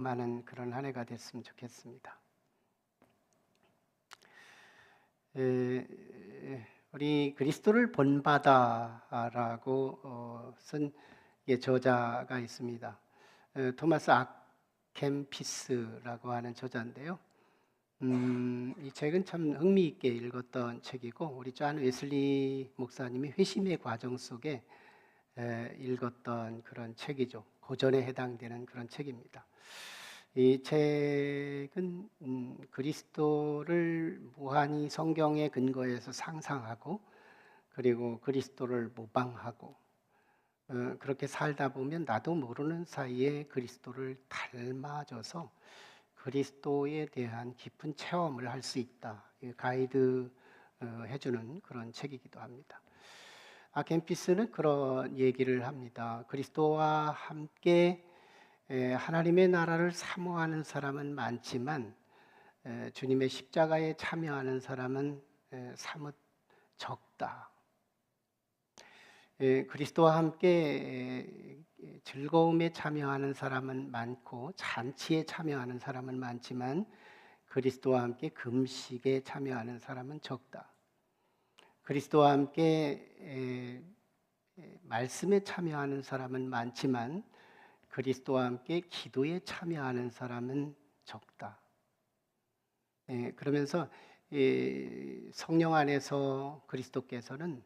많은 그런 한 해가 됐으면 좋겠습니다. 우리 그리스도를 본받아라고 쓴 저자가 있습니다. 토마스 아켄피스라고 하는 저자인데요. 이 책은 참 흥미있게 읽었던 책이고 우리 존 웨슬리 목사님이 회심의 과정 속에 읽었던 그런 책이죠. 고전에 해당되는 그런 책입니다. 이 책은 그리스도를 무한히 성경의 근거에서 상상하고 그리고 그리스도를 모방하고 그렇게 살다 보면 나도 모르는 사이에 그리스도를 닮아져서 그리스도에 대한 깊은 체험을 할 수 있다. 가이드 해주는 그런 책이기도 합니다. 아켄피스는 그런 얘기를 합니다. 그리스도와 함께 하나님의 나라를 사모하는 사람은 많지만 주님의 십자가에 참여하는 사람은 사뭇 적다. 그리스도와 함께 즐거움에 참여하는 사람은 많고 잔치에 참여하는 사람은 많지만 그리스도와 함께 금식에 참여하는 사람은 적다. 그리스도와 함께 말씀에 참여하는 사람은 많지만 그리스도와 함께 기도에 참여하는 사람은 적다. 그러면서 성령 안에서 그리스도께서는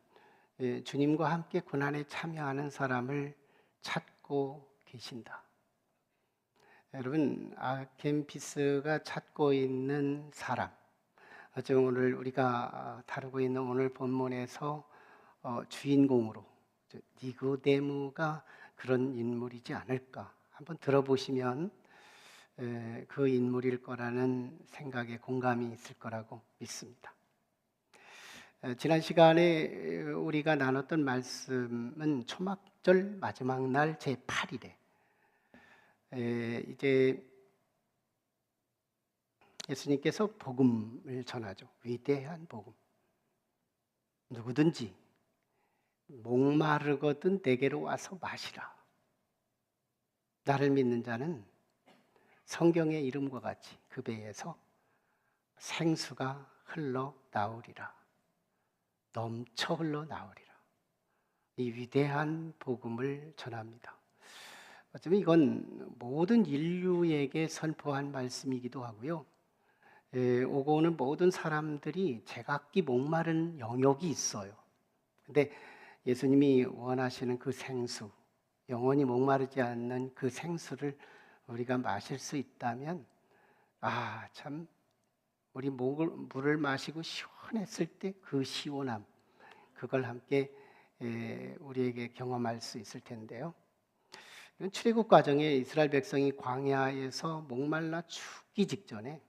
주님과 함께 고난에 참여하는 사람을 찾고 계신다. 여러분, 아켄피스가 찾고 있는 사람, 어쩌면 오늘 우리가 다루고 있는 오늘 본문에서 주인공으로 니고데모가 그런 인물이지 않을까 한번 들어보시면 그 인물일 거라는 생각에 공감이 있을 거라고 믿습니다. 지난 시간에 우리가 나눴던 말씀은 초막절 마지막 날 제8일에 이제 예수님께서 복음을 전하죠. 위대한 복음. 누구든지 목마르거든 내게로 와서 마시라. 나를 믿는 자는 성경의 이름과 같이 그 배에서 생수가 흘러 나오리라. 넘쳐 흘러 나오리라. 이 위대한 복음을 전합니다. 어쩌면 이건 모든 인류에게 선포한 말씀이기도 하고요. 오고 오는 모든 사람들이 제각기 목마른 영역이 있어요. 근데 예수님이 원하시는 그 생수, 영원히 목마르지 않는 그 생수를 우리가 마실 수 있다면 참 우리 물을 마시고 시원했을 때 그 시원함, 그걸 함께 우리에게 경험할 수 있을 텐데요. 출애굽 과정에 이스라엘 백성이 광야에서 목말라 죽기 직전에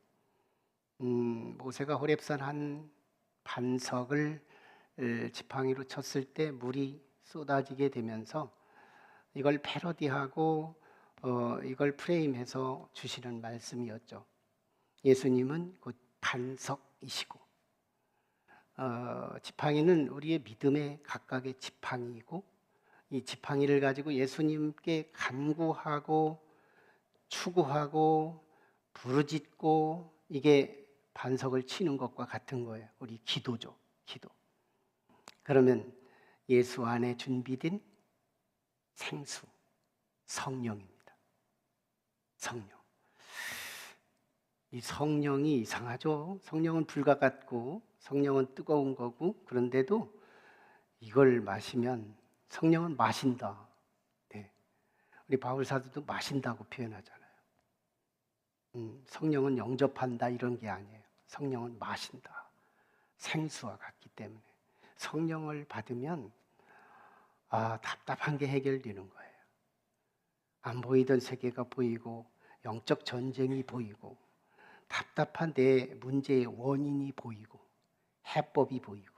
모세가 호렙산 한 반석을 지팡이로 쳤을 때 물이 쏟아지게 되면서 이걸 패러디하고 이걸 프레임해서 주시는 말씀이었죠. 예수님은 곧 반석이시고 지팡이는 우리의 믿음의 각각의 지팡이이고 이 지팡이를 가지고 예수님께 간구하고 추구하고 부르짖고 이게 반석을 치는 것과 같은 거예요. 우리 기도죠. 기도. 그러면 예수 안에 준비된 생수, 성령입니다. 성령. 이 성령이 이상하죠. 성령은 불과 같고 성령은 뜨거운 거고 그런데도 이걸 마시면 성령은 마신다. 네. 우리 바울 사도도 마신다고 표현하잖아요. 성령은 영접한다 이런 게 아니에요. 성령은 마신다. 생수와 같기 때문에 성령을 받으면 답답한 게 해결되는 거예요. 안 보이던 세계가 보이고 영적 전쟁이 보이고 답답한 내 문제의 원인이 보이고 해법이 보이고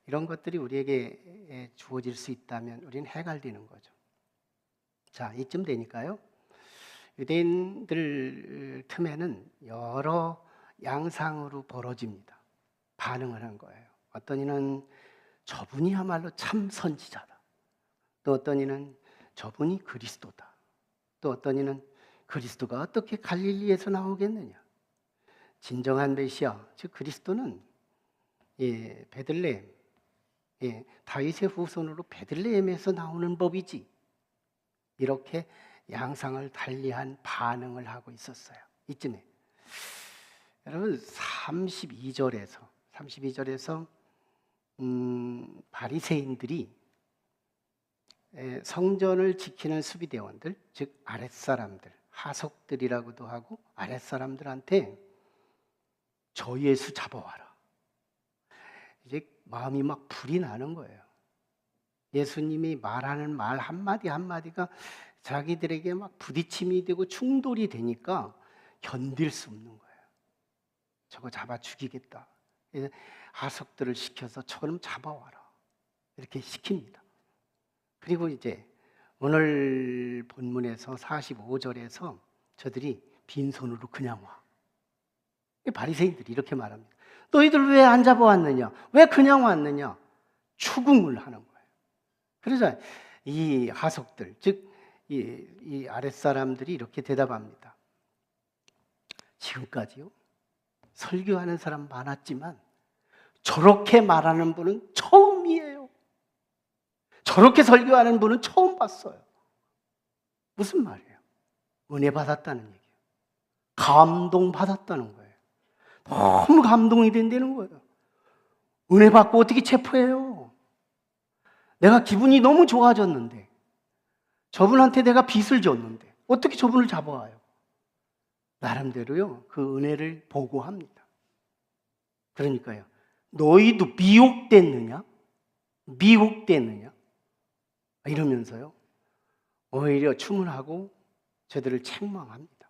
이런 것들이 우리에게 주어질 수 있다면 우리는 해갈되는 거죠. 자, 이쯤 되니까요. 유대인들 틈에는 여러 양상으로 벌어집니다. 반응을 한 거예요. 어떤 이는 저분이야말로 참 선지자다. 또 어떤 이는 저분이 그리스도다. 또 어떤 이는 그리스도가 어떻게 갈릴리에서 나오겠느냐? 진정한 메시아, 즉 그리스도는 베들레헴, 다윗의 후손으로 베들레헴에서 나오는 법이지. 이렇게 양상을 달리한 반응을 하고 있었어요. 이쯤에 여러분 32절에서 바리새인들이 성전을 지키는 수비대원들, 즉 아랫사람들, 하석들이라고도 하고 아랫사람들한테 저 예수 잡아와라. 이제 마음이 막 불이 나는 거예요. 예수님이 말하는 말 한마디 한마디가 자기들에게 막 부딪힘이 되고 충돌이 되니까 견딜 수 없는 거예요. 저거 잡아 죽이겠다. 하석들을 시켜서 저놈 잡아와라. 이렇게 시킵니다. 그리고 이제 오늘 본문에서 45절에서 저들이 빈손으로 그냥 와. 바리새인들이 이렇게 말합니다. 너희들 왜 안 잡아왔느냐? 왜 그냥 왔느냐? 추궁을 하는 거예요. 그래서 이 하석들, 즉 이 아랫사람들이 이렇게 대답합니다. 지금까지요 설교하는 사람 많았지만 저렇게 말하는 분은 처음이에요. 저렇게 설교하는 분은 처음 봤어요. 무슨 말이에요? 은혜 받았다는 얘기예요. 감동 받았다는 거예요. 너무 감동이 된다는 거예요. 은혜 받고 어떻게 체포해요? 내가 기분이 너무 좋아졌는데, 저분한테 내가 빚을 줬는데 어떻게 저분을 잡아와요? 나름대로요 그 은혜를 보고합니다. 그러니까요, 너희도 미혹됐느냐? 미혹됐느냐? 이러면서요 오히려 추문하고 저들을 책망합니다.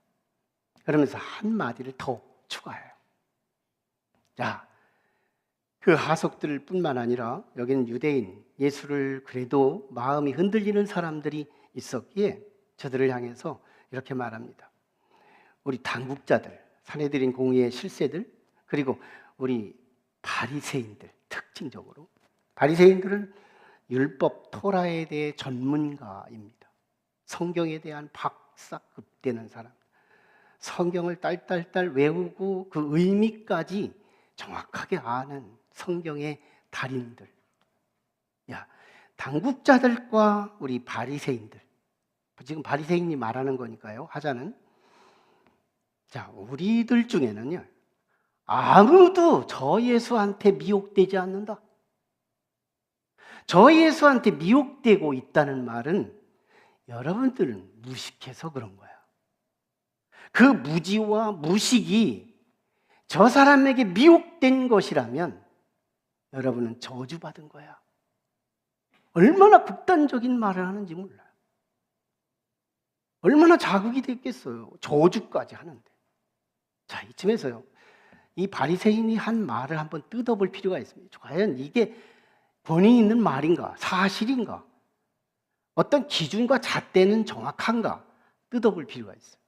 그러면서 한마디를 더 추가해요. 자, 그 하석들 뿐만 아니라 여기는 유대인, 예수를 그래도 마음이 흔들리는 사람들이 있었기에 저들을 향해서 이렇게 말합니다. 우리 당국자들, 산헤드린 공의의 실세들, 그리고 우리 바리새인들, 특징적으로 바리새인들은 율법 토라에 대해 전문가입니다. 성경에 대한 박사급되는 사람, 성경을 딸딸딸 외우고 그 의미까지 정확하게 아는 성경의 달인들. 야, 당국자들과 우리 바리새인들, 지금 바리새인이 말하는 거니까요, 하자는. 자, 우리들 중에는요 아무도 저 예수한테 미혹되지 않는다. 저 예수한테 미혹되고 있다는 말은 여러분들은 무식해서 그런 거야. 그 무지와 무식이 저 사람에게 미혹된 것이라면 여러분은 저주받은 거야. 얼마나 극단적인 말을 하는지 몰라요. 얼마나 자극이 됐겠어요. 저주까지 하는데. 자, 이쯤에서요 이 바리새인이 한 말을 한번 뜯어볼 필요가 있습니다. 과연 이게 본인이 있는 말인가? 사실인가? 어떤 기준과 잣대는 정확한가? 뜯어볼 필요가 있어요.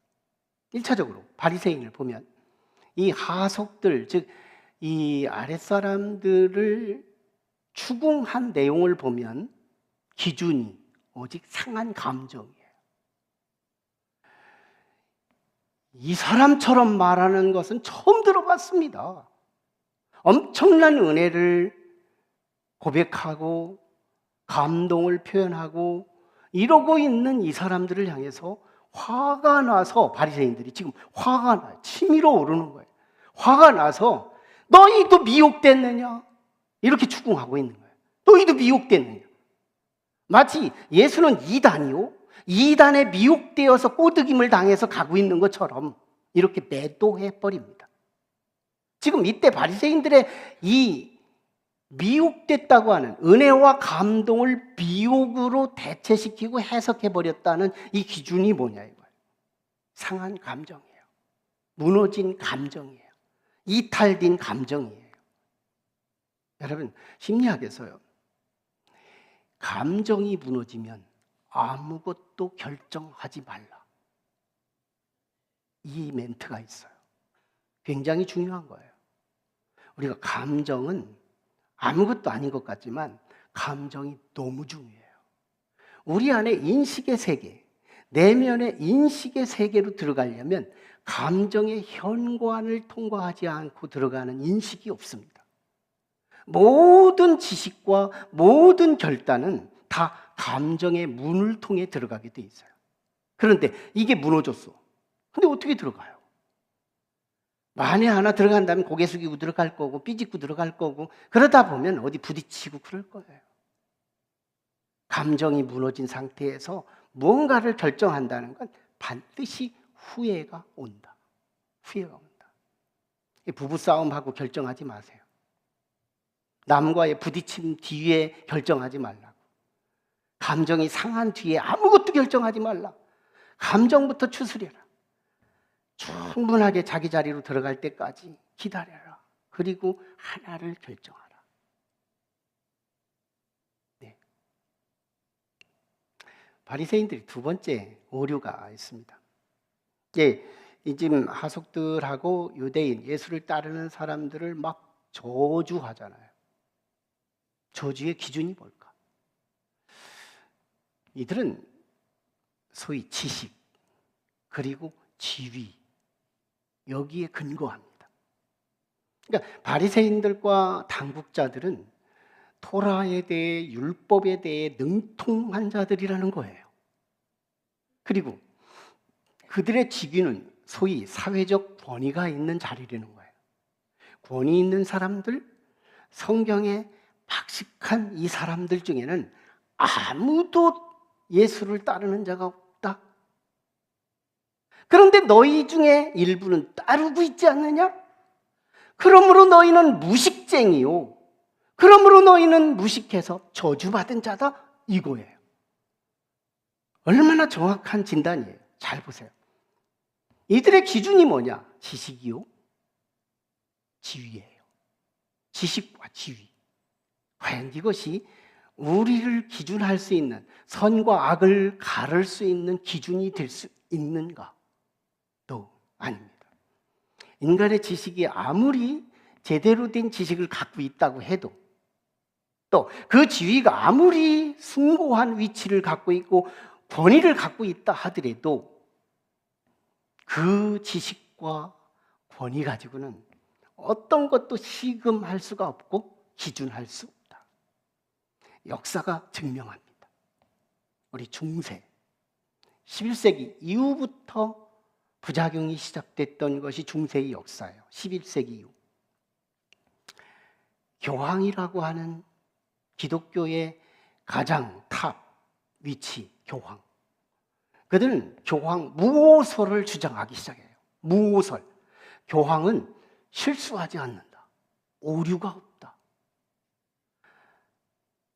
1차적으로 바리새인을 보면 이 하석들, 즉 이 아랫사람들을 추궁한 내용을 보면 기준이 오직 상한 감정이에요. 이 사람처럼 말하는 것은 처음 들어봤습니다. 엄청난 은혜를 고백하고 감동을 표현하고 이러고 있는 이 사람들을 향해서 화가 나서, 바리새인들이 지금 화가 나요. 치밀어 오르는 거예요. 화가 나서 너희도 미혹됐느냐? 이렇게 추궁하고 있는 거예요. 너희도 미혹됐느냐? 마치 예수는 이단이요, 이단에 미혹되어서 꼬드김을 당해서 가고 있는 것처럼 이렇게 매도해버립니다. 지금 이때 바리새인들의 이 미혹됐다고 하는 은혜와 감동을 미혹으로 대체시키고 해석해버렸다는 이 기준이 뭐냐 이거예요. 상한 감정이에요. 무너진 감정이에요. 이탈된 감정이에요. 여러분, 심리학에서요 감정이 무너지면 아무것도 결정하지 말라, 이 멘트가 있어요. 굉장히 중요한 거예요. 우리가 감정은 아무것도 아닌 것 같지만 감정이 너무 중요해요. 우리 안에 인식의 세계, 내면의 인식의 세계로 들어가려면 감정의 현관을 통과하지 않고 들어가는 인식이 없습니다. 모든 지식과 모든 결단은 다 감정의 문을 통해 들어가게 돼 있어요. 그런데 이게 무너졌어. 근데 어떻게 들어가요? 만에 하나 들어간다면 고개 숙이고 들어갈 거고 삐짓고 들어갈 거고 그러다 보면 어디 부딪히고 그럴 거예요. 감정이 무너진 상태에서 무언가를 결정한다는 건 반드시 후회가 온다. 후회가 온다. 부부싸움하고 결정하지 마세요. 남과의 부딪힘 뒤에 결정하지 말라고. 감정이 상한 뒤에 아무것도 결정하지 말라. 감정부터 추스려라. 충분하게 자기 자리로 들어갈 때까지 기다려라. 그리고 하나를 결정하라. 네. 바리새인들이 두 번째 오류가 있습니다. 이 지금 하속들하고 유대인, 예수를 따르는 사람들을 막 저주하잖아요. 저주의 기준이 뭘까? 이들은 소위 지식 그리고 지위 여기에 근거합니다. 그러니까 바리새인들과 당국자들은 토라에 대해 율법에 대해 능통한 자들이라는 거예요. 그리고 그들의 직위는 소위 사회적 권위가 있는 자리라는 거예요. 권위 있는 사람들, 성경에 박식한 이 사람들 중에는 아무도 예수를 따르는 자가 없다. 그런데 너희 중에 일부는 따르고 있지 않느냐? 그러므로 너희는 무식쟁이요. 그러므로 너희는 무식해서 저주받은 자다. 이거예요. 얼마나 정확한 진단이에요. 잘 보세요. 이들의 기준이 뭐냐? 지식이요. 지위예요. 지식과 지위. 과연 이것이 우리를 기준할 수 있는 선과 악을 가를 수 있는 기준이 될 수 있는가? 또 아닙니다. 인간의 지식이 아무리 제대로 된 지식을 갖고 있다고 해도 또 그 지위가 아무리 숭고한 위치를 갖고 있고 권위를 갖고 있다 하더라도 그 지식과 권위 가지고는 어떤 것도 시금할 수가 없고 기준할 수 없다. 역사가 증명합니다. 우리 중세 11세기 이후부터 부작용이 시작됐던 것이 중세의 역사예요. 11세기 이후. 교황이라고 하는 기독교의 가장 탑 위치, 교황. 그들은 교황 무오설을 주장하기 시작해요. 무오설. 교황은 실수하지 않는다. 오류가 없다.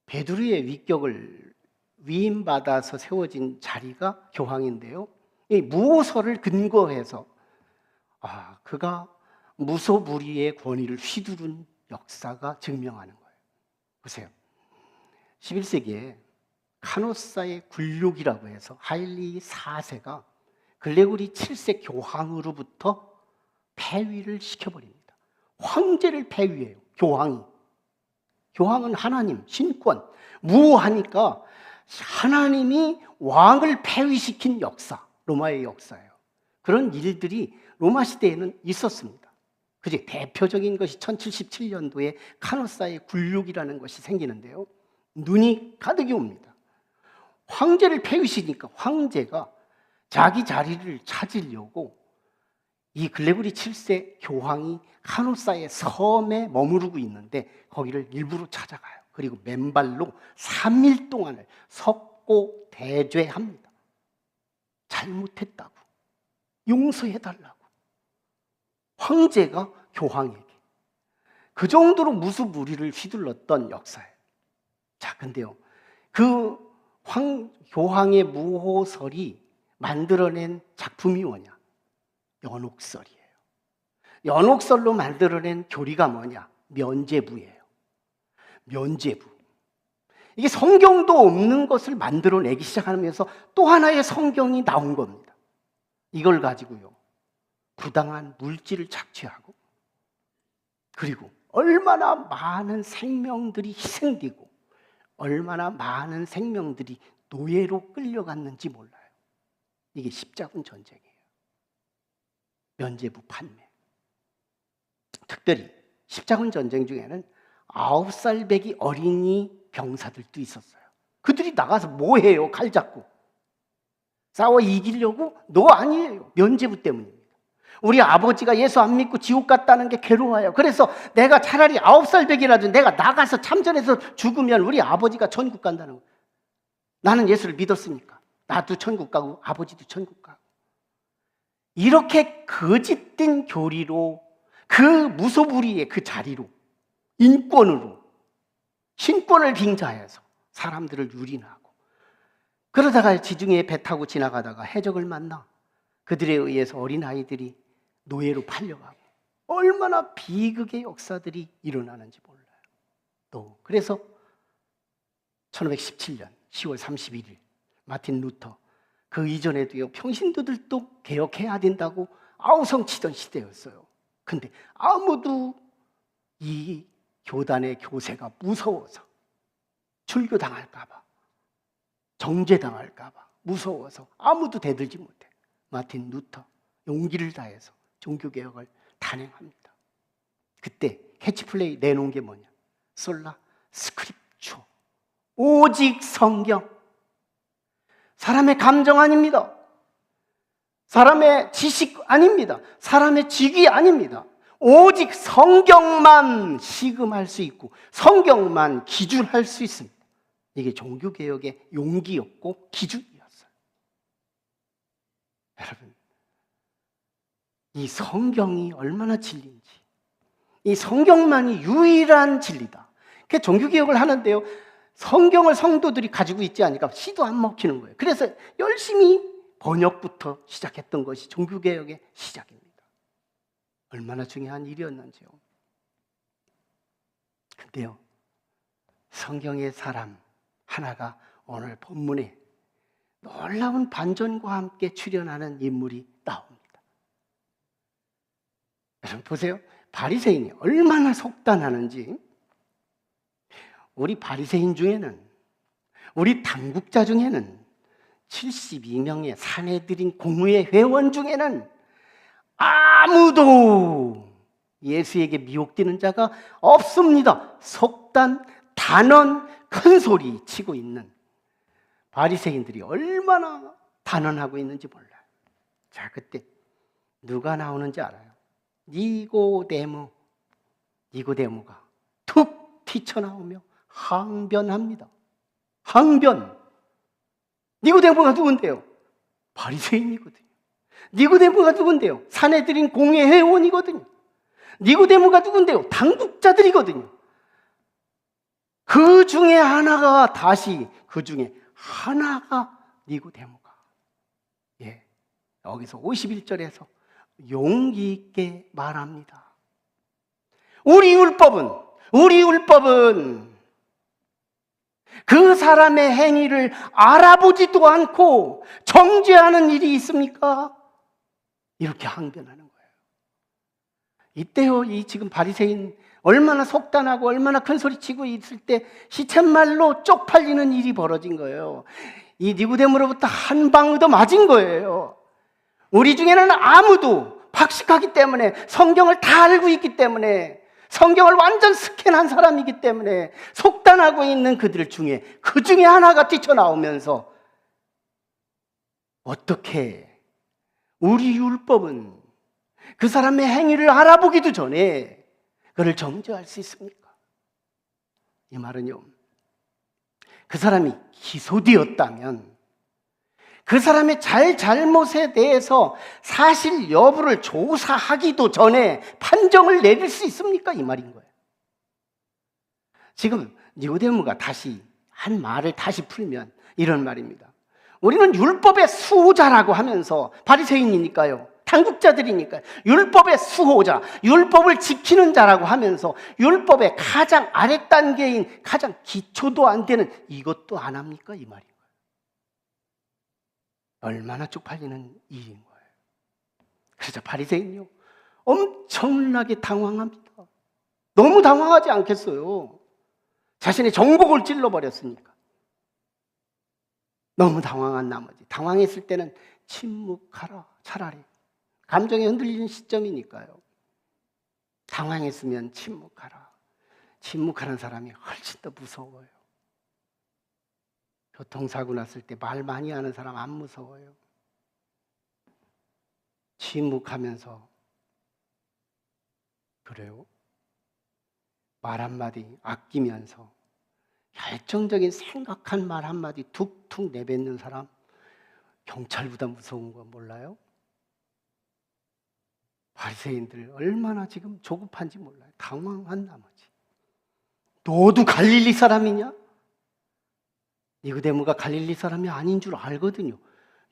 베드로의 위격을 위임받아서 세워진 자리가 교황인데요. 이 무오설을 근거해서 그가 무소불위의 권위를 휘두른 역사가 증명하는 거예요. 보세요. 11세기에 카노사의 굴욕이라고 해서 하일리 4세가 글레고리 7세 교황으로부터 폐위를 시켜버립니다. 황제를 폐위해요. 교황이. 교황은 하나님, 신권, 무하니까 하나님이 왕을 폐위시킨 역사, 로마의 역사예요. 그런 일들이 로마 시대에는 있었습니다. 그지? 대표적인 것이 1077년도에 카노사의 굴욕이라는 것이 생기는데요. 눈이 가득이 옵니다. 황제를 폐위시키니까 황제가 자기 자리를 찾으려고 이 글레고리 7세 교황이 카노사의 섬에 머무르고 있는데 거기를 일부러 찾아가요. 그리고 맨발로 3일 동안을 석고 대죄합니다. 잘못했다고. 용서해달라고. 황제가 교황에게. 그 정도로 무수무리를 휘둘렀던 역사예요. 자, 근데요. 그 교황의 무호설이 만들어낸 작품이 뭐냐? 연옥설이에요. 연옥설로 만들어낸 교리가 뭐냐? 면죄부예요. 면죄부. 이게 성경도 없는 것을 만들어내기 시작하면서 또 하나의 성경이 나온 겁니다. 이걸 가지고요. 부당한 물질을 착취하고 그리고 얼마나 많은 생명들이 희생되고 얼마나 많은 생명들이 노예로 끌려갔는지 몰라요. 이게 십자군 전쟁이에요. 면죄부 판매. 특별히 십자군 전쟁 중에는 9살 배기 어린이 병사들도 있었어요. 그들이 나가서 뭐 해요? 칼 잡고. 싸워 이기려고? 너 아니에요. 면죄부 때문입니다. 우리 아버지가 예수 안 믿고 지옥 갔다는 게 괴로워요. 그래서 내가 차라리 9살 배기라도 내가 나가서 참전해서 죽으면 우리 아버지가 천국 간다는 거예요. 나는 예수를 믿었으니까. 나도 천국 가고 아버지도 천국 가고. 이렇게 거짓된 교리로 그 무소불위의 그 자리로 인권으로 신권을 빙자해서 사람들을 유린하고, 그러다가 지중해 배 타고 지나가다가 해적을 만나 그들에 의해서 어린아이들이 노예로 팔려가고, 얼마나 비극의 역사들이 일어나는지 몰라요. 또 그래서 1517년 10월 31일 마틴 루터, 그 이전에도요 평신도들도 개혁해야 된다고 아우성치던 시대였어요. 근데 아무도 이 교단의 교세가 무서워서, 출교당할까 봐, 정죄당할까 봐 무서워서 아무도 대들지 못해. 마틴 루터 용기를 다해서 종교개혁을 단행합니다. 그때 캐치플레이 내놓은 게 뭐냐? 솔라 스크립추어, 오직 성경. 사람의 감정 아닙니다. 사람의 지식 아닙니다. 사람의 직위 아닙니다. 오직 성경만 시금할 수 있고 성경만 기준할 수 있습니다. 이게 종교개혁의 용기였고 기준이었어요. 여러분, 이 성경이 얼마나 진리인지, 이 성경만이 유일한 진리다. 그 종교개혁을 하는데요, 성경을 성도들이 가지고 있지 않으니까 씨도 안 먹히는 거예요. 그래서 열심히 번역부터 시작했던 것이 종교개혁의 시작입니다. 얼마나 중요한 일이었는지요. 근데요, 성경의 사람 하나가 오늘 본문에 놀라운 반전과 함께 출연하는 인물이 나옵니다. 여러분 보세요. 바리새인이 얼마나 속단하는지. 우리 바리새인 중에는, 우리 당국자 중에는, 72명의 사내들인 공회 회원 중에는 아무도 예수에게 미혹되는 자가 없습니다. 속단, 단언, 큰 소리 치고 있는 바리새인들이 얼마나 단언하고 있는지 몰라요. 자, 그때 누가 나오는지 알아요? 니고데모가 툭 튀쳐나오며 항변합니다. 항변. 니고데모가 누군데요? 바리새인이거든요. 니고데모가 누군데요? 사내들인 공회 회원이거든요. 니고데모가 누군데요? 당국자들이거든요. 그 중에 하나가 니고데모가, 여기서 51절에서 용기 있게 말합니다. 우리 율법은 그 사람의 행위를 알아보지도 않고 정죄하는 일이 있습니까? 이렇게 항변하는 거예요. 이때요, 이 지금 바리새인 얼마나 속단하고 얼마나 큰 소리치고 있을 때 시쳇말로 쪽팔리는 일이 벌어진 거예요. 이 니고데모로부터 한 방 얻어 맞은 거예요. 우리 중에는 아무도 박식하기 때문에, 성경을 다 알고 있기 때문에, 성경을 완전 스캔한 사람이기 때문에 속단하고 있는 그들 중에, 그 중에 하나가 뛰쳐나오면서, 어떻게 우리 율법은 그 사람의 행위를 알아보기도 전에 그를 정죄할 수 있습니까? 이 말은요, 그 사람이 기소되었다면 그 사람의 잘못에 대해서 사실 여부를 조사하기도 전에 판정을 내릴 수 있습니까? 이 말인 거예요. 지금 니고데모가 다시 한 말을 다시 풀면 이런 말입니다. 우리는 율법의 수호자라고 하면서, 바리새인이니까요, 당국자들이니까요, 율법의 수호자, 율법을 지키는 자라고 하면서 율법의 가장 아랫단계인, 가장 기초도 안 되는 이것도 안 합니까? 이 말인 거예요. 얼마나 쪽팔리는 일인 거예요. 그래서 바리새인요, 엄청나게 당황합니다. 너무 당황하지 않겠어요? 자신의 정복을 찔러버렸으니까. 너무 당황한 나머지, 당황했을 때는 침묵하라. 차라리 감정이 흔들리는 시점이니까요. 당황했으면 침묵하라. 침묵하는 사람이 훨씬 더 무서워요. 교통사고 났을 때 말 많이 하는 사람 안 무서워요. 침묵하면서 그래요. 말 한마디 아끼면서 결정적인 생각한 말 한마디 툭툭 내뱉는 사람, 경찰보다 무서운 거 몰라요? 바리새인들 얼마나 지금 조급한지 몰라요. 당황한 나머지. 너도 갈릴리 사람이냐? 니고데모가 갈릴리 사람이 아닌 줄 알거든요.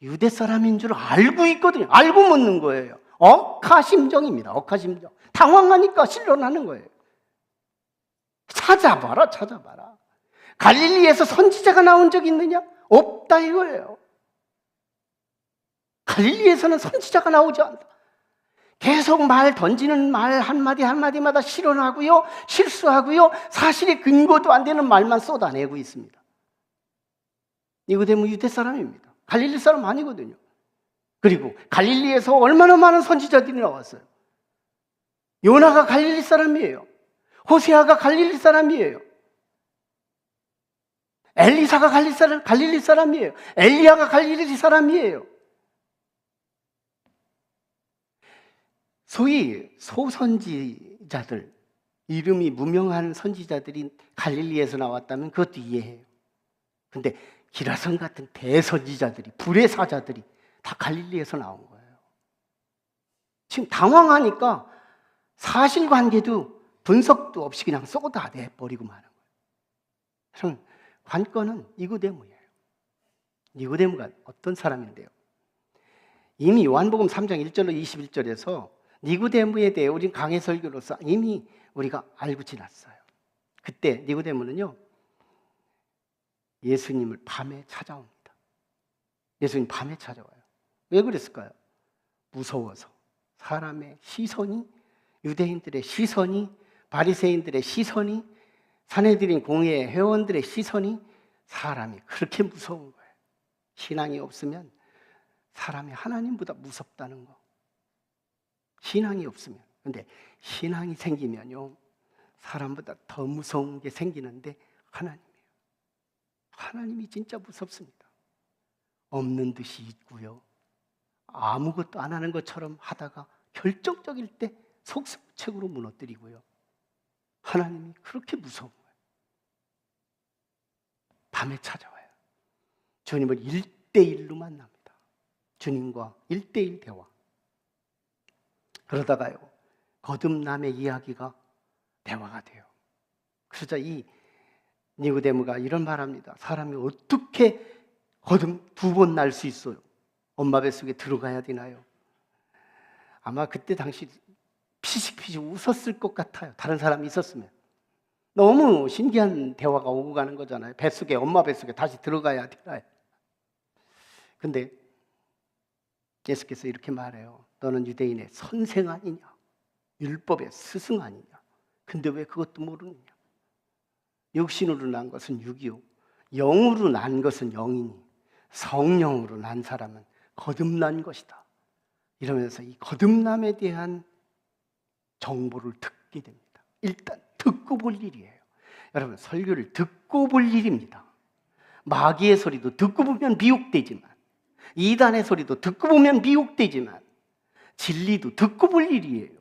유대 사람인 줄 알고 있거든요. 알고 묻는 거예요. 억하심정입니다. 억하심정. 당황하니까 실론하는 거예요. 찾아봐라, 찾아봐라. 갈릴리에서 선지자가 나온 적 있느냐? 없다 이거예요. 갈릴리에서는 선지자가 나오지 않다. 계속 말 던지는 말 한마디 한마디마다 실언하고요, 실수하고요, 사실에 근거도 안 되는 말만 쏟아내고 있습니다. 니고데모 유대 사람입니다. 갈릴리 사람 아니거든요. 그리고 갈릴리에서 얼마나 많은 선지자들이 나왔어요. 요나가 갈릴리 사람이에요. 호세아가 갈릴리 사람이에요. 엘리사가 갈릴리 사람이에요. 엘리야가 갈릴리 사람이에요. 소위 소선지자들, 이름이 무명한 선지자들이 갈릴리에서 나왔다면 그것도 이해해요. 근데 기라성 같은 대선지자들이, 불의 사자들이 다 갈릴리에서 나온 거예요. 지금 당황하니까 사실관계도 분석도 없이 그냥 쏟아내버리고 마는 거예요. 그럼 관건은 니고데모예요. 니고데모가 어떤 사람인데요? 이미 요한복음 3장 1절로 21절에서 니고데모에 대해 우린 강해 설교로서 이미 우리가 알고 지났어요. 그때 니고데모는요, 예수님을 밤에 찾아옵니다. 예수님 밤에 찾아와요. 왜 그랬을까요? 무서워서. 사람의 시선이, 유대인들의 시선이, 바리새인들의 시선이, 산헤드린 공회 회원들의 시선이 사람이 그렇게 무서운 거예요. 신앙이 없으면 사람이 하나님보다 무섭다는 거. 신앙이 없으면. 근데 신앙이 생기면요, 사람보다 더 무서운 게 생기는데 하나님이에요. 하나님이 진짜 무섭습니다. 없는 듯이 있고요, 아무것도 안 하는 것처럼 하다가 결정적일 때 속수무책으로 무너뜨리고요. 하나님이 그렇게 무서운 거예요. 밤에 찾아와요. 주님을 1대1로 만납니다. 주님과 1대1 대화. 그러다가요, 거듭남의 이야기가 대화가 돼요. 그러자 이 니고데모가 이런 말합니다. 사람이 어떻게 거듭 2번 날 수 있어요? 엄마 뱃속에 들어가야 되나요? 아마 그때 당시 피식피식 웃었을 것 같아요. 다른 사람이 있었으면. 너무 신기한 대화가 오고 가는 거잖아요. 뱃속에, 엄마 뱃속에 다시 들어가야 되나요? 근데 예수께서 이렇게 말해요. 너는 유대인의 선생 아니냐? 율법의 스승 아니냐? 근데 왜 그것도 모르느냐? 육신으로 난 것은 육이요, 영으로 난 것은 영이니 성령으로 난 사람은 거듭난 것이다. 이러면서 이 거듭남에 대한 정보를 듣게 됩니다. 일단 듣고 볼 일이에요. 여러분, 설교를 듣고 볼 일입니다. 마귀의 소리도 듣고 보면 미혹되지만, 이단의 소리도 듣고 보면 미혹되지만, 진리도 듣고 볼 일이에요.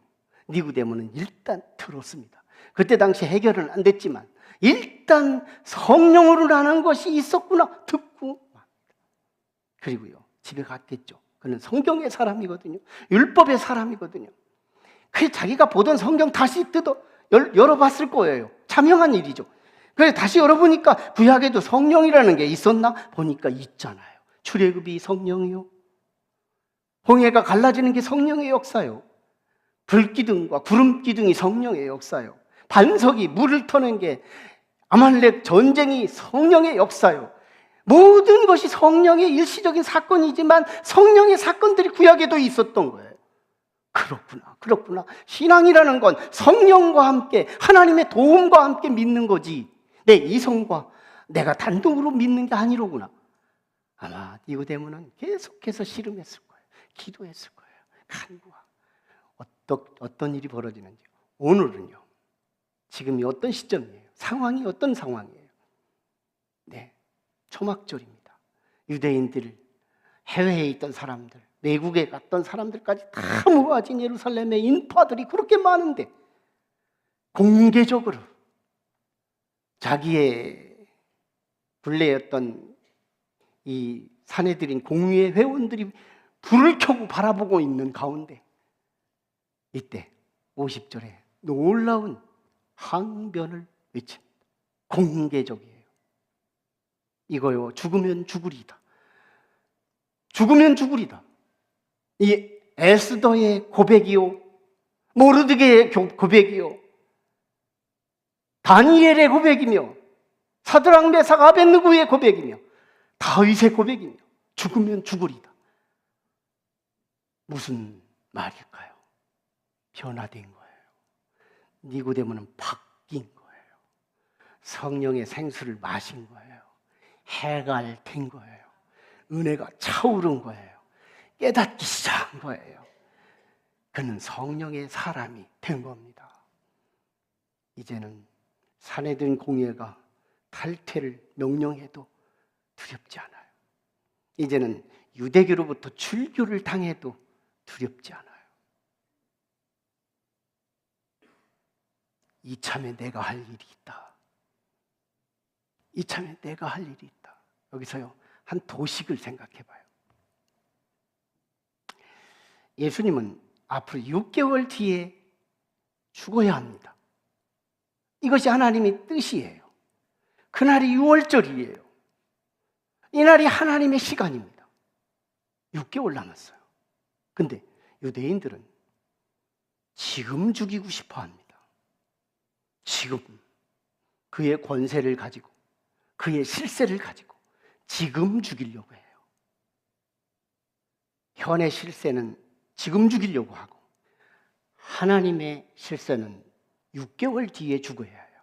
니고데모는 일단 들었습니다. 그때 당시 해결은 안 됐지만 일단 성령으로 나는 것이 있었구나 듣고 맙니다. 그리고요, 집에 갔겠죠. 그는 성경의 사람이거든요. 율법의 사람이거든요. 그래서 자기가 보던 성경 다시 열어봤을 거예요. 자명한 일이죠. 그래서 다시 열어보니까 구약에도 성령이라는 게 있었나? 보니까 있잖아요. 출애굽이 성령이요, 홍해가 갈라지는 게 성령의 역사요, 불기둥과 구름기둥이 성령의 역사요, 반석이 물을 터는 게 아말렉 전쟁이 성령의 역사요. 모든 것이 성령의 일시적인 사건이지만 성령의 사건들이 구약에도 있었던 거예요. 그렇구나. 신앙이라는 건 성령과 함께, 하나님의 도움과 함께 믿는 거지, 내 이성과 내가 단독으로 믿는 게 아니로구나. 아마 니고데모는 계속해서 씨름했을 거예요. 기도했을 거예요. 간구하고. 어떤 일이 벌어지는지. 오늘은요. 지금이 어떤 시점이에요? 상황이 어떤 상황이에요? 네, 초막절입니다. 유대인들, 해외에 있던 사람들, 외국에 갔던 사람들까지 다 모아진 예루살렘의 인파들이 그렇게 많은데 공개적으로 자기의 굴레였던 이 사내들인 공의회 회원들이 불을 켜고 바라보고 있는 가운데 이때 50절에 놀라운 항변을 외칩니다. 공개적이에요. 이거요, 죽으면 죽으리다. 죽으면 죽으리다. 이 에스더의 고백이요, 모르드게의 고백이요, 다니엘의 고백이며 사드락 메삭 아벳느고의 고백이며 다윗의 고백이며 죽으면 죽으리다. 무슨 말일까요? 변화된 거예요. 니고데모는 바뀐 거예요. 성령의 생수를 마신 거예요. 해갈된 거예요. 은혜가 차오른 거예요. 깨닫기 시작한 거예요. 그는 성령의 사람이 된 겁니다. 이제는 사내들인 공회가 탈퇴를 명령해도 두렵지 않아요. 이제는 유대교로부터 출교를 당해도 두렵지 않아요. 이참에 내가 할 일이 있다. 이참에 내가 할 일이 있다. 여기서요, 한 도식을 생각해 봐요. 예수님은 앞으로 6개월 뒤에 죽어야 합니다. 이것이 하나님의 뜻이에요. 그날이 6월절이에요. 이날이 하나님의 시간입니다. 6개월 남았어요. 근데 유대인들은 지금 죽이고 싶어 합니다. 지금 그의 권세를 가지고 그의 실세를 가지고 지금 죽이려고 해요. 현의 실세는 지금 죽이려고 하고 하나님의 실세는 6개월 뒤에 죽어야 해요.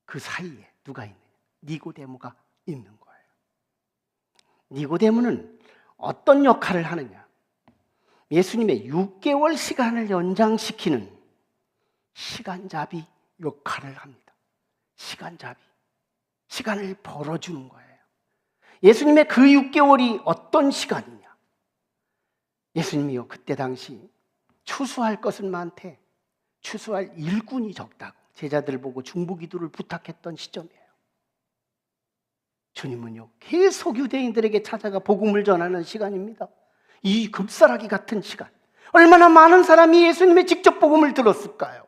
그 사이에 누가 있느냐? 니고데모가 있는 거예요. 니고데모는 어떤 역할을 하느냐? 예수님의 6개월 시간을 연장시키는 시간잡이 역할을 합니다. 시간잡이. 시간을 벌어주는 거예요. 예수님의 그 6개월이 어떤 시간이냐? 예수님이요, 그때 당시 추수할 것은 많되 추수할 일꾼이 적다고 제자들 보고 중보기도를 부탁했던 시점이에요. 주님은요, 계속 유대인들에게 찾아가 복음을 전하는 시간입니다. 이 급사라기 같은 시간. 얼마나 많은 사람이 예수님의 직접 복음을 들었을까요?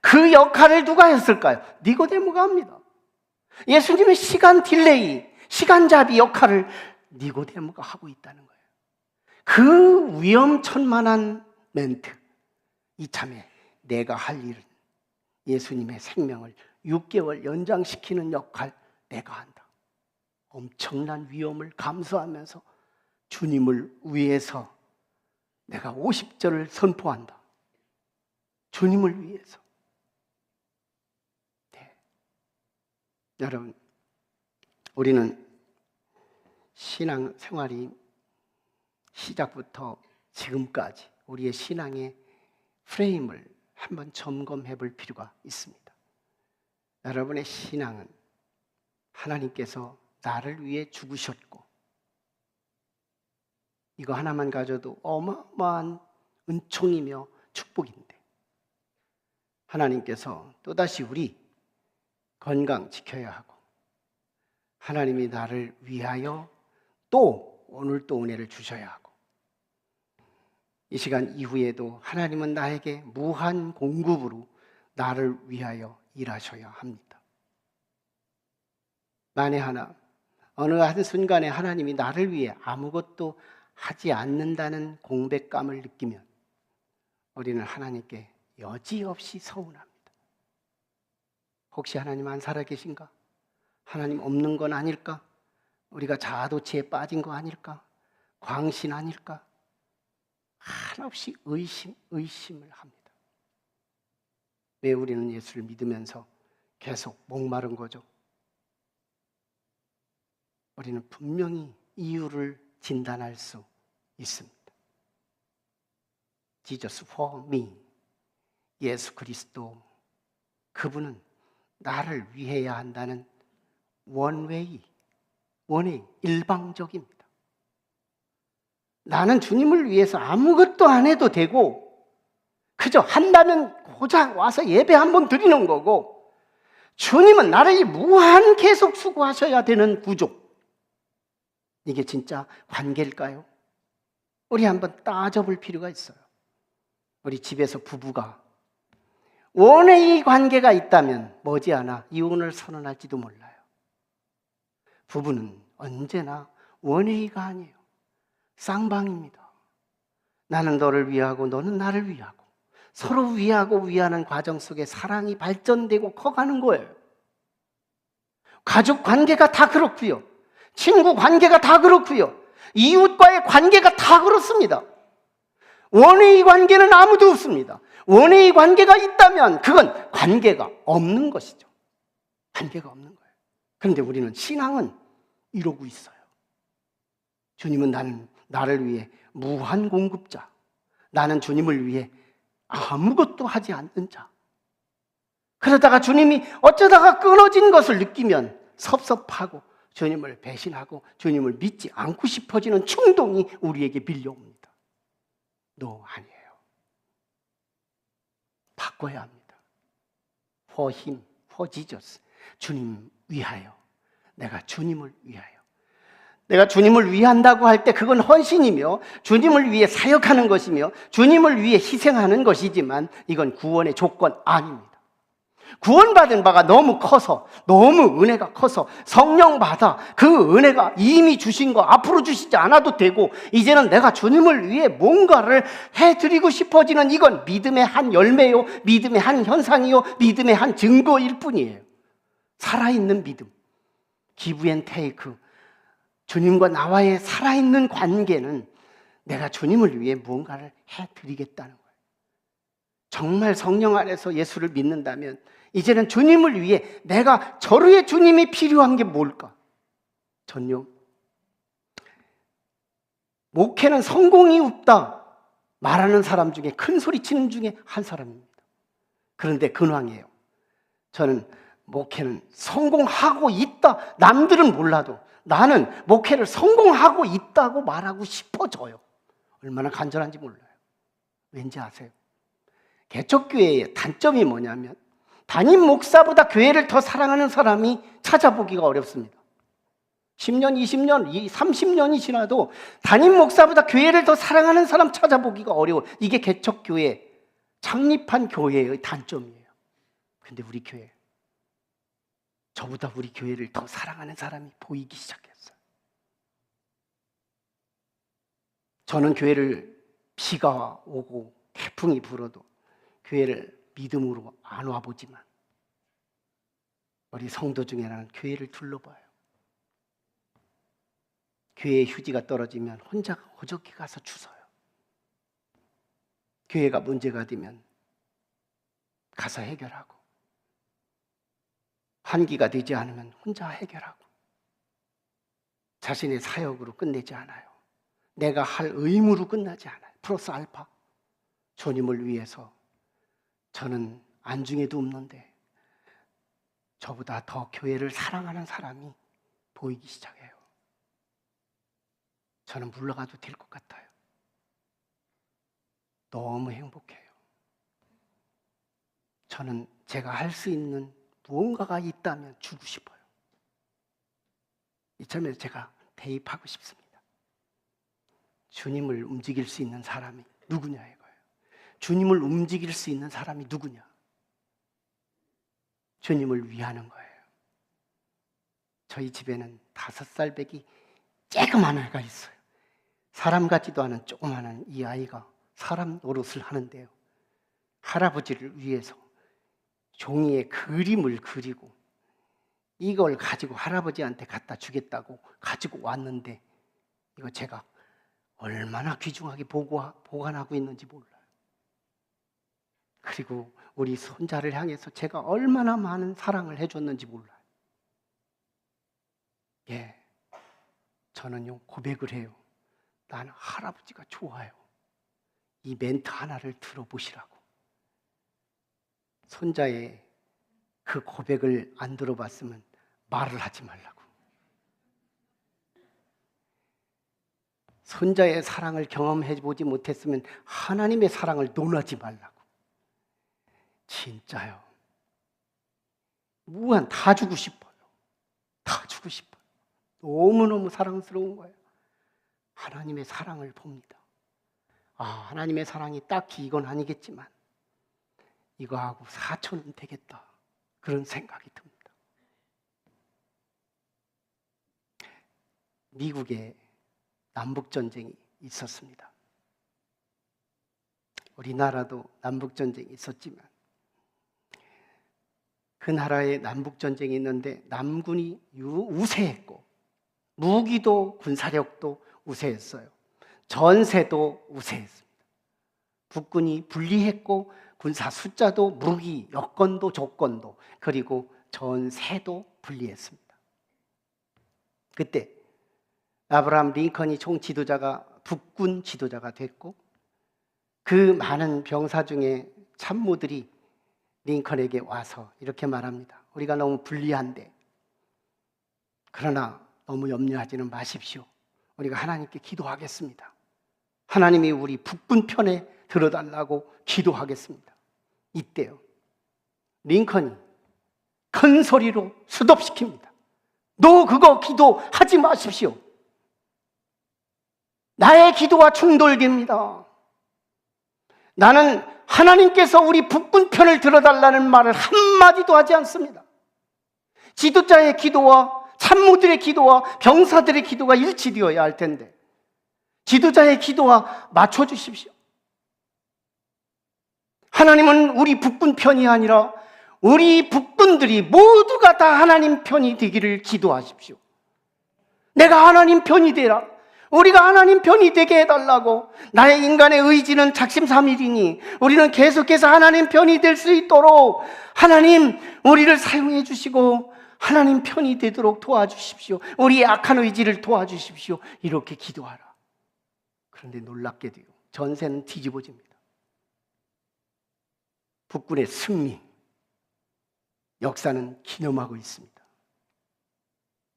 그 역할을 누가 했을까요? 니고데모가 합니다. 예수님의 시간 딜레이, 시간잡이 역할을 니고데모가 하고 있다는 거예요. 그 위험천만한 멘트, 이참에 내가 할 일은 예수님의 생명을 6개월 연장시키는 역할 내가 한다. 엄청난 위험을 감수하면서 주님을 위해서 내가 50절을 선포한다. 주님을 위해서. 네. 여러분, 우리는 신앙 생활이 시작부터 지금까지 우리의 신앙의 프레임을 한번 점검해 볼 필요가 있습니다. 여러분의 신앙은 하나님께서 나를 위해 죽으셨고, 이거 하나만 가져도 어마어마한 은총이며 축복인데, 하나님께서 또다시 우리 건강 지켜야 하고, 하나님이 나를 위하여 또 오늘 또 은혜를 주셔야 하고, 이 시간 이후에도 하나님은 나에게 무한 공급으로 나를 위하여 일하셔야 합니다. 만에 하나 어느 한 순간에 하나님이 나를 위해 아무것도 하지 않는다는 공백감을 느끼면 우리는 하나님께 여지없이 서운합니다. 혹시 하나님 안 살아계신가? 하나님 없는 건 아닐까? 우리가 자아도취에 빠진 거 아닐까? 광신 아닐까? 한없이 의심을 합니다. 왜 우리는 예수를 믿으면서 계속 목마른 거죠? 우리는 분명히 이유를 진단할 수 있습니다. Jesus for me. 예수 그리스도, 그분은 나를 위해야 한다는 원웨이, 일방적입니다. 나는 주님을 위해서 아무것도 안 해도 되고 그저 한다면 고작 와서 예배 한번 드리는 거고, 주님은 나를 무한 계속 수고하셔야 되는 구조. 이게 진짜 관계일까요? 우리 한번 따져볼 필요가 있어요. 우리 집에서 부부가 원웨이 관계가 있다면 머지않아 이혼을 선언할지도 몰라요. 부부는 언제나 원웨이가 아니에요. 쌍방입니다. 나는 너를 위하고 너는 나를 위하고, 서로 위하고 위하는 과정 속에 사랑이 발전되고 커가는 거예요. 가족 관계가 다 그렇고요. 친구 관계가 다 그렇고요. 이웃과의 관계가 다 그렇습니다. 원웨이 관계는 아무도 없습니다. 원웨이 관계가 있다면 그건 관계가 없는 것이죠. 관계가 없는 거예요. 그런데 우리는 신앙은 이러고 있어요. 주님은 나를 위해 무한 공급자, 나는 주님을 위해 아무것도 하지 않는 자. 그러다가 주님이 어쩌다가 끊어진 것을 느끼면 섭섭하고 주님을 배신하고 주님을 믿지 않고 싶어지는 충동이 우리에게 밀려옵니다. No, 아니에요. 바꿔야 합니다. For him, for Jesus. 주님 위하여. 내가 주님을 위하여. 내가 주님을 위한다고 할 때 그건 헌신이며 주님을 위해 사역하는 것이며 주님을 위해 희생하는 것이지만 이건 구원의 조건 아닙니다. 구원받은 바가 너무 커서, 너무 은혜가 커서 성령 받아 그 은혜가 이미 주신 거 앞으로 주시지 않아도 되고 이제는 내가 주님을 위해 뭔가를 해드리고 싶어지는, 이건 믿음의 한 열매요, 믿음의 한 현상이요, 믿음의 한 증거일 뿐이에요. 살아있는 믿음, 기브 앤 테이크, 주님과 나와의 살아있는 관계는 내가 주님을 위해 무언가를 해드리겠다는 거예요. 정말 성령 안에서 예수를 믿는다면 이제는 주님을 위해 내가 저루의 주님이 필요한 게 뭘까? 전요. 목회는 성공이 없다 말하는 사람 중에, 큰 소리 치는 중에 한 사람입니다. 그런데 근황이에요. 저는 목회는 성공하고 있다, 남들은 몰라도 나는 목회를 성공하고 있다고 말하고 싶어져요. 얼마나 간절한지 몰라요. 왠지 아세요? 개척교회의 단점이 뭐냐면 담임 목사보다 교회를 더 사랑하는 사람이 찾아보기가 어렵습니다. 10년, 20년, 30년이 지나도 담임 목사보다 교회를 더 사랑하는 사람 찾아보기가 어려워. 이게 개척교회, 창립한 교회의 단점이에요. 근데 우리 교회, 저보다 우리 교회를 더 사랑하는 사람이 보이기 시작했어요. 저는 교회를 비가 오고 태풍이 불어도 교회를 믿음으로 안 와보지만 우리 성도 중에는 교회를 둘러봐요. 교회 휴지가 떨어지면 혼자 호적히 가서 주워요. 교회가 문제가 되면 가서 해결하고, 환기가 되지 않으면 혼자 해결하고, 자신의 사역으로 끝내지 않아요. 내가 할 의무로 끝나지 않아요. 플러스 알파. 주님을 위해서 저는 안중에도 없는데 저보다 더 교회를 사랑하는 사람이 보이기 시작해요. 저는 물러가도 될 것 같아요. 너무 행복해요. 저는 제가 할 수 있는 무언가가 있다면 주고 싶어요. 이참에 제가 대입하고 싶습니다. 주님을 움직일 수 있는 사람이 누구냐 이거예요. 주님을 움직일 수 있는 사람이 누구냐? 주님을 위하는 거예요. 저희 집에는 5살 배기 쬐그만 아이가 있어요. 사람 같지도 않은 조그마한 이 아이가 사람 노릇을 하는데요, 할아버지를 위해서 종이에 그림을 그리고 이걸 가지고 할아버지한테 갖다 주겠다고 가지고 왔는데 이거 제가 얼마나 귀중하게 보관하고 있는지 몰라요. 그리고 우리 손자를 향해서 제가 얼마나 많은 사랑을 해줬는지 몰라요. 예, 저는요 고백을 해요. 나는 할아버지가 좋아요. 이 멘트 하나를 들어보시라고. 손자의 그 고백을 안 들어봤으면 말을 하지 말라고. 손자의 사랑을 경험해보지 못했으면 하나님의 사랑을 논하지 말라고. 진짜요. 무한 다 주고 싶어요. 다 주고 싶어요. 너무너무 사랑스러운 거예요. 하나님의 사랑을 봅니다. 하나님의 사랑이 딱히 이건 아니겠지만 이거하고 4천은 되겠다. 그런 생각이 듭니다. 미국에 남북전쟁이 있었습니다. 우리나라도 남북전쟁이 있었지만 그 나라에 남북전쟁이 있는데 남군이 우세했고 무기도 군사력도 우세했어요. 전세도 우세했습니다. 북군이 불리했고 군사 숫자도 무기, 여건도 조건도 그리고 전세도 불리했습니다. 그때 아브라함 링컨이 총 지도자가 북군 지도자가 됐고 그 많은 병사 중에 참모들이 링컨에게 와서 이렇게 말합니다. 우리가 너무 불리한데 그러나 너무 염려하지는 마십시오. 우리가 하나님께 기도하겠습니다. 하나님이 우리 북군 편에 들어달라고 기도하겠습니다. 이때요 링컨이 큰 소리로 스톱시킵니다. 너 그거 기도하지 마십시오. 나의 기도와 충돌됩니다. 나는 하나님께서 우리 북군 편을 들어달라는 말을 한마디도 하지 않습니다. 지도자의 기도와 참모들의 기도와 병사들의 기도가 일치되어야 할 텐데 지도자의 기도와 맞춰주십시오. 하나님은 우리 북군 편이 아니라 우리 북군들이 모두가 다 하나님 편이 되기를 기도하십시오. 내가 하나님 편이 되라. 우리가 하나님 편이 되게 해달라고. 나의 인간의 의지는 작심삼일이니 우리는 계속해서 하나님 편이 될 수 있도록 하나님 우리를 사용해 주시고 하나님 편이 되도록 도와주십시오. 우리의 악한 의지를 도와주십시오. 이렇게 기도하라. 그런데 놀랍게도요 전세는 뒤집어집니다. 북군의 승리, 역사는 기념하고 있습니다.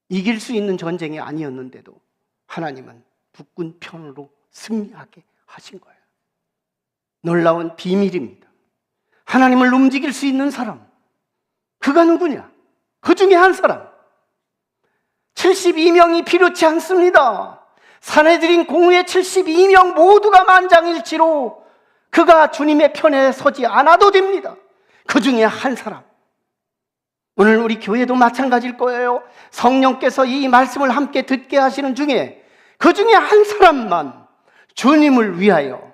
이길 수 있는 전쟁이 아니었는데도 하나님은 북군 편으로 승리하게 하신 거예요. 놀라운 비밀입니다. 하나님을 움직일 수 있는 사람, 그가 누구냐? 그 중에 한 사람, 72명이 필요치 않습니다. 사내들인 공의의 72명 모두가 만장일치로 그가 주님의 편에 서지 않아도 됩니다. 그 중에 한 사람. 오늘 우리 교회도 마찬가지일 거예요. 성령께서 이 말씀을 함께 듣게 하시는 중에 그 중에 한 사람만 주님을 위하여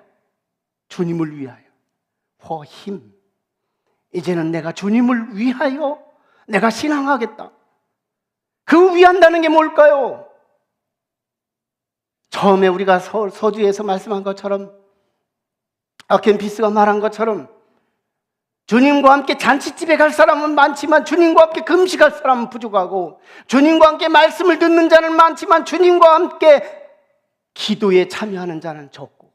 for him. 이제는 내가 주님을 위하여 내가 신앙하겠다. 그 위한다는 게 뭘까요? 처음에 우리가 서주에서 말씀한 것처럼 아켄피스가 말한 것처럼 주님과 함께 잔치집에 갈 사람은 많지만 주님과 함께 금식할 사람은 부족하고 주님과 함께 말씀을 듣는 자는 많지만 주님과 함께 기도에 참여하는 자는 적고.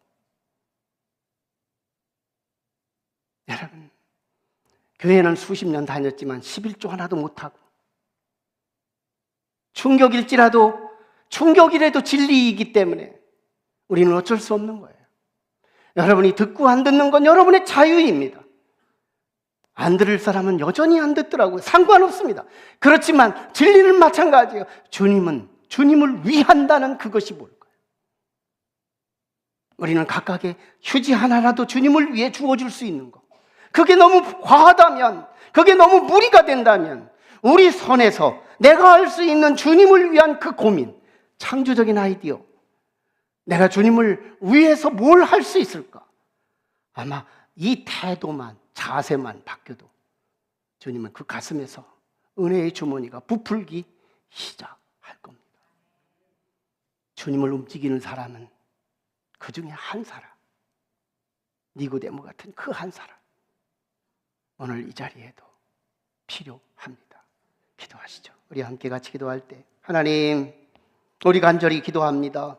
여러분, 교회는 수십 년 다녔지만 11조 하나도 못하고 충격이라도 진리이기 때문에 우리는 어쩔 수 없는 거예요. 여러분이 듣고 안 듣는 건 여러분의 자유입니다. 안 들을 사람은 여전히 안 듣더라고요. 상관없습니다. 그렇지만 진리는 마찬가지예요. 주님을 위한다는 그것이 뭘까요? 우리는 각각의 휴지 하나라도 주님을 위해 주어줄 수 있는 것, 그게 너무 과하다면, 그게 너무 무리가 된다면 우리 선에서 내가 할 수 있는 주님을 위한 그 고민, 창조적인 아이디어, 내가 주님을 위해서 뭘 할 수 있을까? 아마 이 태도만, 자세만 바뀌어도 주님은 그 가슴에서 은혜의 주머니가 부풀기 시작할 겁니다. 주님을 움직이는 사람은 그 중에 한 사람, 니고데모 같은 그 한 사람, 오늘 이 자리에도 필요합니다. 기도하시죠. 우리 함께 같이 기도할 때, 하나님, 우리 간절히 기도합니다.